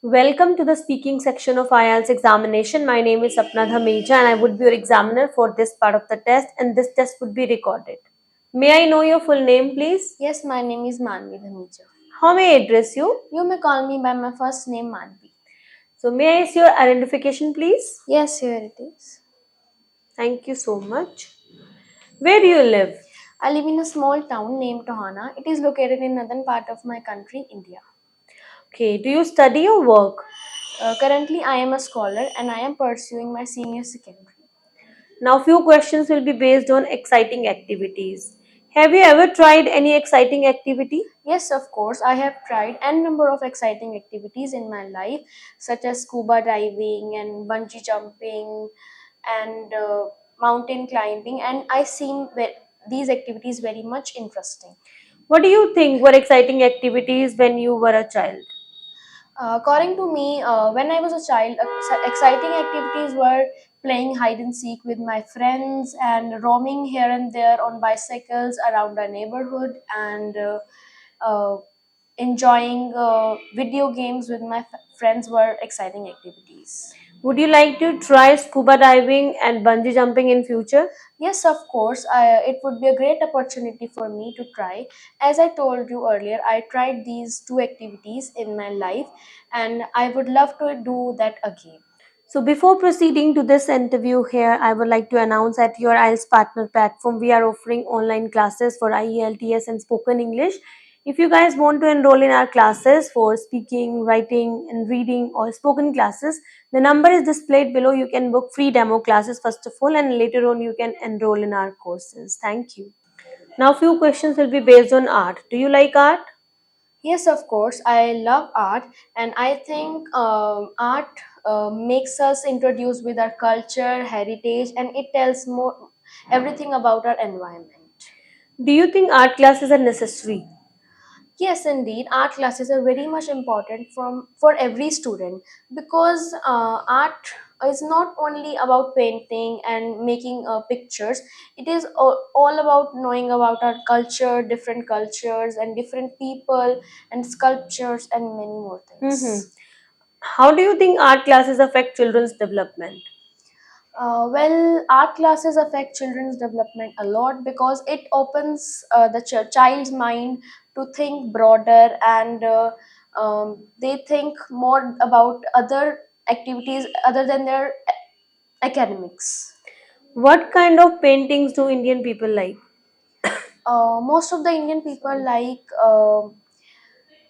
Welcome to the speaking section of IELTS examination. My name is Sapna Dhamija and I would be your examiner for this part of the test, and this test would be recorded. May I know your full name, please? Yes, my name is Manvi Dhamija. How may I address you? You may call me by my first name Manvi. So, may I see your identification, please? Yes, here it is. Thank you so much. Where do you live? I live in a small town named Tohana. It is located in northern part of my country, India. Okay, do you study or work? Currently, I am a scholar and I am pursuing my senior secondary. Now, few questions will be based on exciting activities. Have you ever tried any exciting activity? Yes, of course, I have tried n number of exciting activities in my life, such as scuba diving and bungee jumping and mountain climbing, and I seem these activities very much interesting. What do you think were exciting activities when you were a child? According to me, when I was a child, exciting activities were playing hide and seek with my friends and roaming here and there on bicycles around our neighborhood and uh, enjoying video games with my friends were exciting activities. Would you like to try scuba diving and bungee jumping in future? Yes, of course. It would be a great opportunity for me to try. As I told you earlier, I tried these two activities in my life and I would love to do that again. So before proceeding to this interview here, I would like to announce at your IELTS partner platform, we are offering online classes for IELTS and spoken English. If you guys want to enroll in our classes for speaking, writing and reading or spoken classes, the number is displayed below. You can book free demo classes first of all, and later on you can enroll in our courses. Thank you. Now few questions will be based on art. Do you like art? Yes, of course. I love art, and I think art makes us introduce with our culture, heritage, and it tells more everything about our environment. Do you think art classes are necessary? Yes, indeed, art classes are very much important for every student because art is not only about painting and making pictures. It is all about knowing about our culture, different cultures, and different people, and sculptures, and many more Mm-hmm. things. How do you think art classes affect children's development? Well, art classes affect children's development a lot because it opens the child's mind to think broader and they think more about other activities other than their academics. What kind of paintings do Indian people like? Most of the Indian people like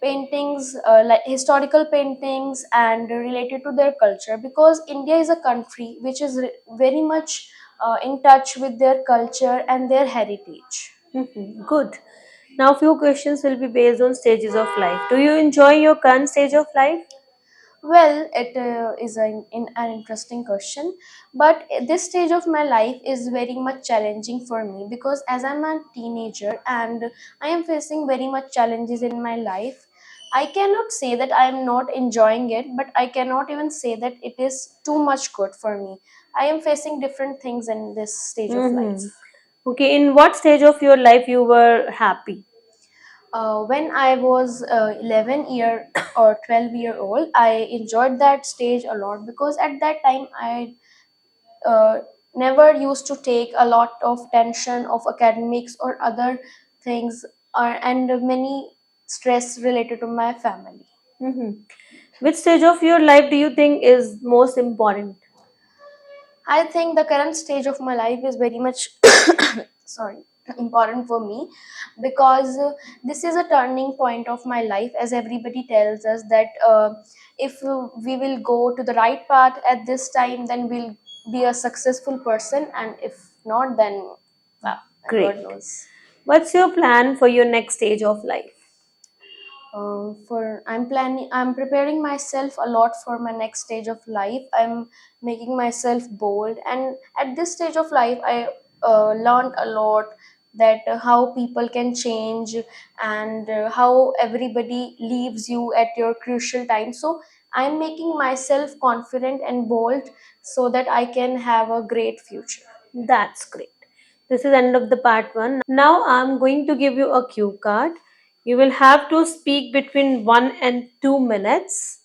paintings, like historical paintings, and related to their culture because India is a country which is very much in touch with their culture and their heritage. Good. Now, few questions will be based on stages of life. Do you enjoy your current stage of life? Well, it is an interesting question, but this stage of my life is very much challenging for me because as I'm a teenager and I am facing very much challenges in my life, I cannot say that I am not enjoying it, but I cannot even say that it is too much good for me. I am facing different things in this stage of Mm-hmm. life. Okay, in what stage of your life you were happy? When I was 11 year or 12-year old, I enjoyed that stage a lot because at that time I uh, never used to take a lot of tension of academics or other things and many stress related to my family. Mm-hmm. Which stage of your life do you think is most important? I think the current stage of my life is very much sorry important for me because this is a turning point of my life as everybody tells us that if we will go to the right path at this time then we'll be a successful person and if not then well, god Great. knows. What's your plan for your next stage of life? For I'm preparing myself a lot for my next stage of life. I'm making myself bold, and at this stage of life I learned a lot that how people can change and how everybody leaves you at your crucial time. So I'm making myself confident and bold so that I can have a great future. That's great. This is end of the part 1. Now I'm going to give you a cue card. You will have to speak between 1 and 2 minutes.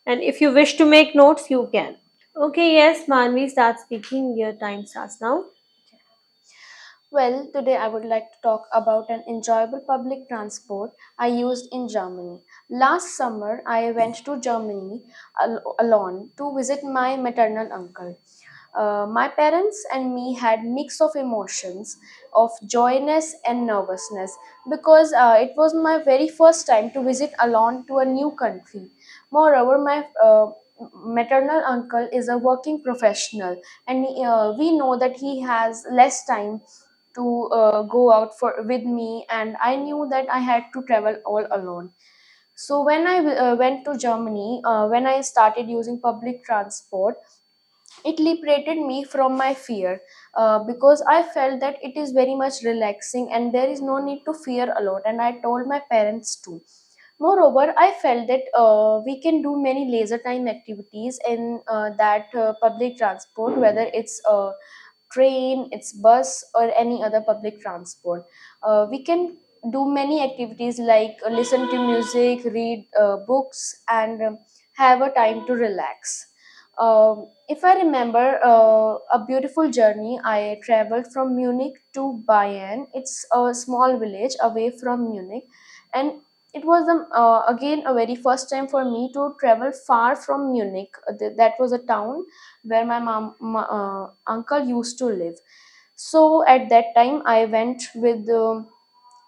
And if you wish to make notes, you can. Okay, yes, Manvi, start speaking. Your time starts now. Well, today I would like to talk about an enjoyable public transport I used in Germany. Last summer, I went to Germany alone to visit my maternal uncle. My parents and me had mix of emotions of joyness and nervousness because it was my very first time to visit alone to a new country. Moreover, my maternal uncle is a working professional, and we know that he has less time to go out for with me, and I knew that I had to travel all alone. So when I went to Germany, when I started using public transport, it liberated me from my fear, because I felt that it is very much relaxing and there is no need to fear a lot, and I told my parents too. Moreover, I felt that we can do many leisure time activities in that public transport, whether it's train, it's bus, or any other public transport. We can do many activities like listen to music, read books, and have a time to relax. If I remember a beautiful journey, I traveled from Munich to Bayern. It's a small village away from Munich, and it was again a very first time for me to travel far from Munich. That was a town where my uncle used to live. So at that time, I went with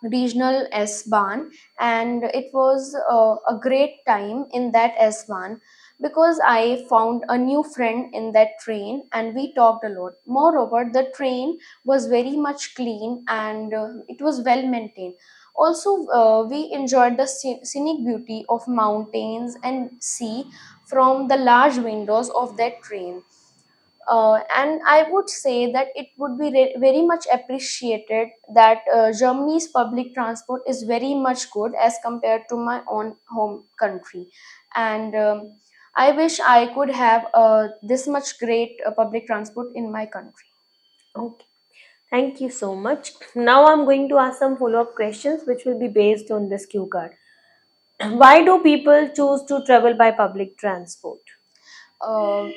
regional S-Bahn, and it was a great time in that S-Bahn because I found a new friend in that train and we talked a lot. Moreover, the train was very much clean and it was well maintained. Also, we enjoyed the scenic beauty of mountains and sea from the large windows of that train. And I would say that it would be very much appreciated that Germany's public transport is very much good as compared to my own home country. And I wish I could have this much great public transport in my country. Okay. Thank you so much. Now I'm going to ask some follow-up questions which will be based on this cue card. Why do people choose to travel by public transport? Uh,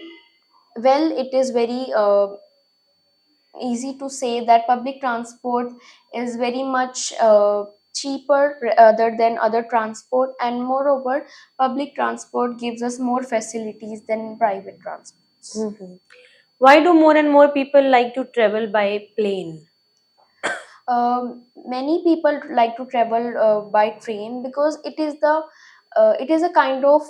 well, it is very easy to say that public transport is very much cheaper other than other transport, and moreover public transport gives us more facilities than private transports. Mhm. Why do more and more people like to travel by plane? Many people like to travel by train because it is a kind of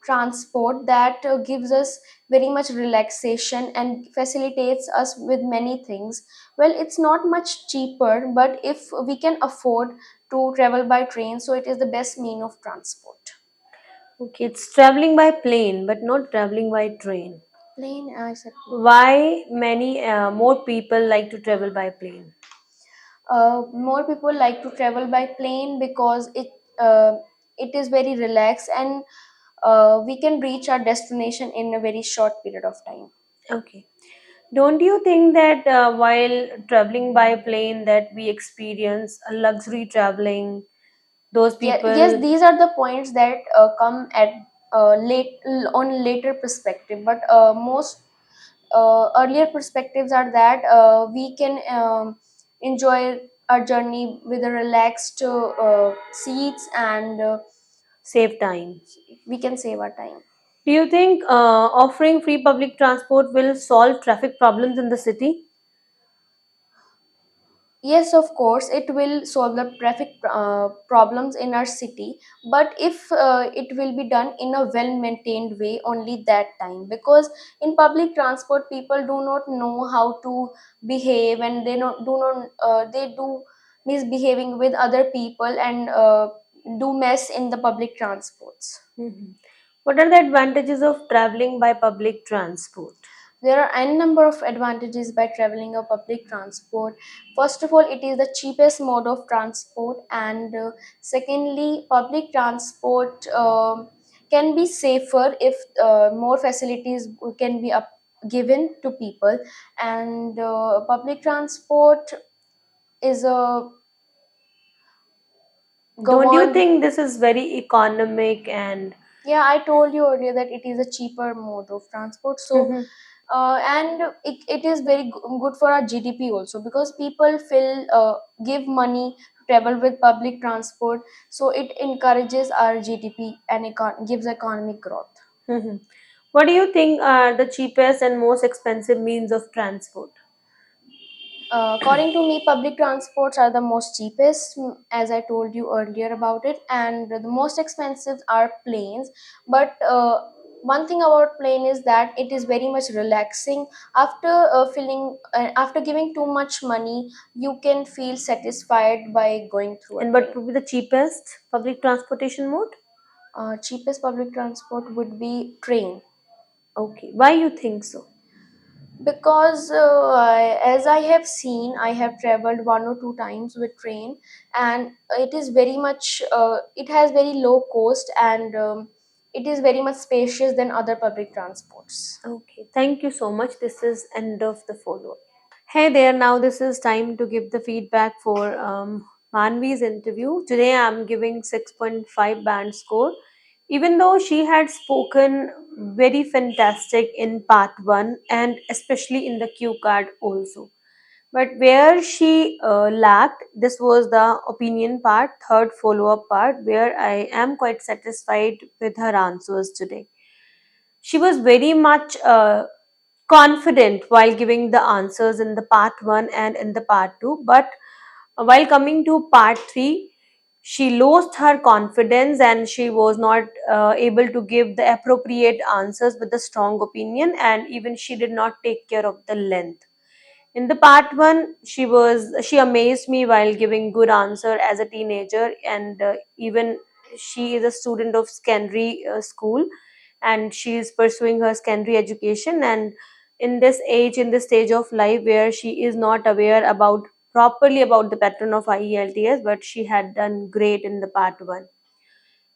transport that gives us very much relaxation and facilitates us with many things. Well, it's not much cheaper, but if we can afford to travel by train, so it is the best mean of transport. Okay, it's traveling by plane but not traveling by train. Plane, I said plane. Why many more people like to travel by plane? More people like to travel by plane because uh, it is very relaxed, and we can reach our destination in a very short period of time. Okay. Don't you think that while traveling by plane that we experience a luxury traveling? Those Yeah, yes, people these are the points that come at late on later perspective, but most earlier perspectives are that we can enjoy our journey with a relaxed seats, and save time. we can save our time. Do you think offering free public transport will solve traffic problems in the city? Yes, of course, it will solve the traffic problems in our city, but if it will be done in a well maintained way, only that time. Because in public transport, people do not know how to behave, and they do misbehaving with other people, and do mess in the public transports. Mhm. What are the advantages of traveling by public transport? There are n number of advantages by traveling a public transport. First of all, it is the cheapest mode of transport, and secondly, public transport can be safer if more facilities can be given to people, and public transport is a Don't you governed. think this is very economic and Yeah, I told you earlier that it is a cheaper mode of transport. So, Mhm. and it is very good for our GDP also, because people feel give money to travel with public transport. So it encourages our GDP and gives economic growth. Mhm. What do you think are the cheapest and most expensive means of transport? According to me, public transports are the most cheapest, as I told you earlier about it, and the most expensive are planes. But one thing about plane is that it is very much relaxing. After after giving too much money, you can feel satisfied by going through a And what plane. would be the cheapest public transportation mode? Cheapest public transport would be train. Okay, why you think so? Because as I have seen, I have traveled one or two times with train, and it is very much it has very low cost, and it is very much spacious than other public transports. Okay, thank you so much. This is end of the follow-up. Hey there, now this is time to give the feedback for Manvi's interview. Today I'm giving 6.5 band score. Even though she had spoken very fantastic in part 1 and especially in the cue card also. But where she lacked, this was the opinion part, third follow-up part, where I am quite satisfied with her answers today. She was very much confident while giving the answers in the part 1 and in the part 2, but while coming to part 3, she lost her confidence and she was not able to give the appropriate answers with a strong opinion, and even she did not take care of the length. In the part 1, she amazed me while giving good answer as a teenager, and even she is a student of secondary school, and she is pursuing her secondary education, and in this age, in this stage of life where she is not aware about properly about the pattern of IELTS, but she had done great in the part 1.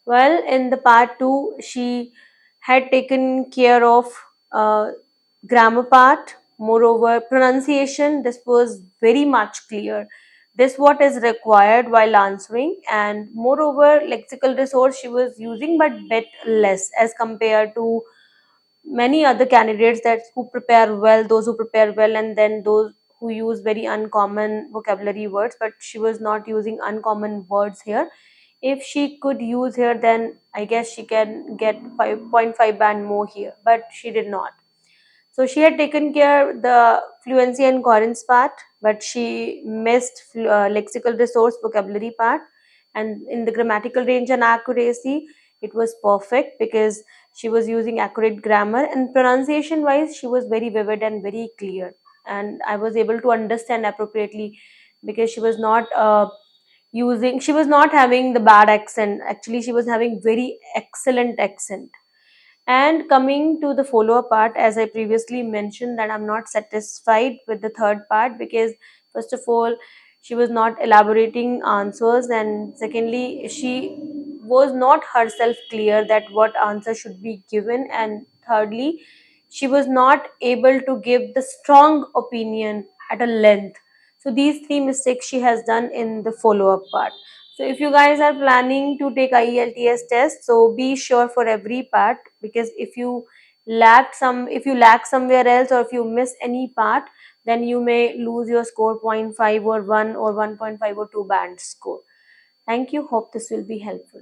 Well, in the part 2, she had taken care of uh, grammar part. Moreover, pronunciation, this was very much clear. This what is required while answering, and moreover, lexical resource she was using but bit less as compared to many other candidates that who prepare well, those who prepare well, and then those who use very uncommon vocabulary words. But she was not using uncommon words here. If she could use here, then I guess she can get 5.5 band more here, but she did not. So she had taken care the fluency and coherence part, but she missed lexical resource vocabulary part. And in the grammatical range and accuracy, it was perfect because she was using accurate grammar, and pronunciation wise, she was very vivid and very clear. And I was able to understand appropriately because she was not having the bad accent. Actually, she was having very excellent accent. And coming to the follow-up part, as I previously mentioned, that I'm not satisfied with the third part because, first of all, she was not elaborating answers, and secondly, she was not herself clear that what answer should be given, and thirdly, she was not able to give the strong opinion at a length. So, these three mistakes she has done in the follow-up part. So if you guys are planning to take IELTS test, so be sure for every part, because if you lack somewhere else, or if you miss any part, then you may lose your score point 0.5 or 1 or 1.5 or 2 band score. Thank you. Hope this will be helpful.